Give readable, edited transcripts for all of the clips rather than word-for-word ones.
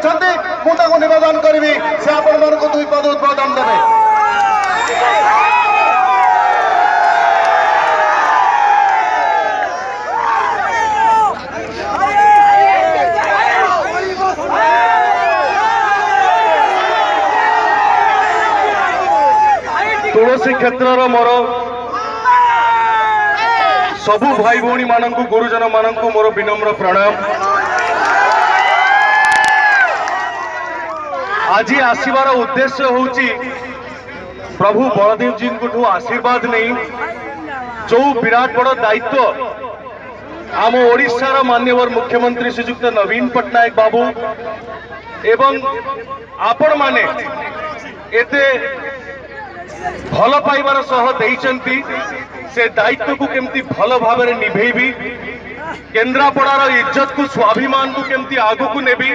अच्छा मुझे निवेदन करी से आपण मानक 2 पद उद्बोधन देवे। तुलसी क्षेत्र मोर सबु भाई भौणी मानक गुरुजन मानक मोर विनम्र प्रणाम। आज आसबार उद्देश्य होची प्रभु बलदेव जी को आशीर्वाद नहीं जो विराट बड़ दायित्व आम ओडिशार माननीय मुख्यमंत्री श्रीजुक्त नवीन पट्टनायक बाबू एवं आपण माने एते भल पाइबार सह देइचंती से दायित्व को केमती भल भाव में निभेबी केन्द्रापड़ार इज्जत को स्वाभिमान को केमती आगु को नेबी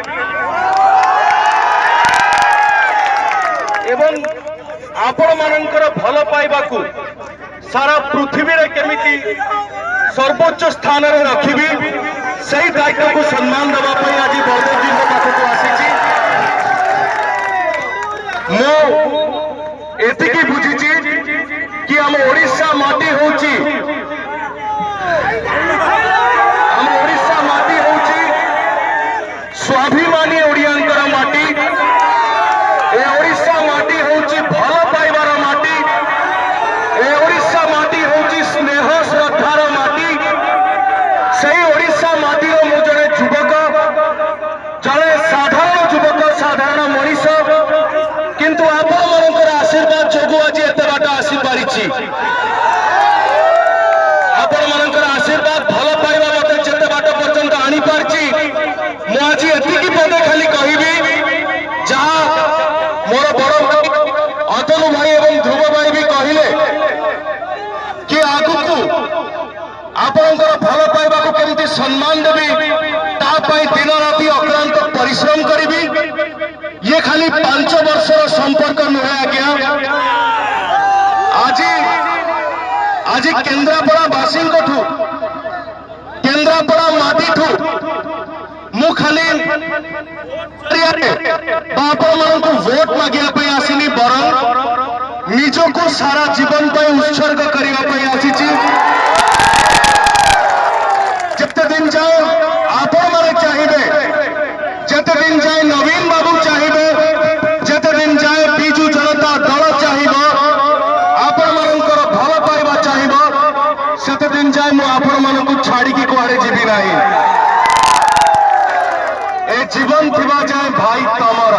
एवं आपण मानकर भल पाइबा को सारा पृथ्वी रे केमिति सर्वोच्च स्थान रे रखिबी सही दायित्व को सम्मान देवा पई आज बलदेव जी के पाखक आसीची। मो एतिकी बुझीची कि हम ओडिशा माटी होची हम ओडिशा माटी होची स्वाभिमानी ओडियांकर माटी ए ओडिशा माटी होची भल पाइबार माटी ए ओडिशा माटी होची स्नेह श्रद्धार माटी सही ओडिशा माटी रो मु जने युवक जने साधारण युवक साधारण मनीष किंतु आपण मानकर आशीर्वाद जोगु आज एते बाट आसी पारिछि। आपण मानकर आशीर्वाद भल पाइबा मते जेते बाट पर्यंत आनी पारछि मु आज एतिकी पदे खाली कहिबी जहा मोर बड़ भाई अतनु भाई एवं ध्रुव भाई भी कहिले कि आगु आपणकर भल पाइबा को केमती सम्मान देबी ता पई दिन राति अक्लांत परिश्रम करिबी ये खाली 5 वर्षर संपर्क नुहे आज्ञा। आज आज केन्द्रापड़ा बासी केन्द्रापड़ा माटी ठू मु खाली आपण मानक वोट मागिया आसीनी बरं निजको सारा जीवन पर उत्सर्ग करने आसी। जिते दिन जाए आपण माने चाहिए जिते दिन जाए नवीन बाबू चाहिए जिते दिन जाए बिजु जनता दल चाहिए आपण मानकर भल पाइबा चाहिए सेते दिन जाए मु आपण मानक छाड़ी कुआड़े जीवी नहीं ए जीवन थिबा जाए भाई तमर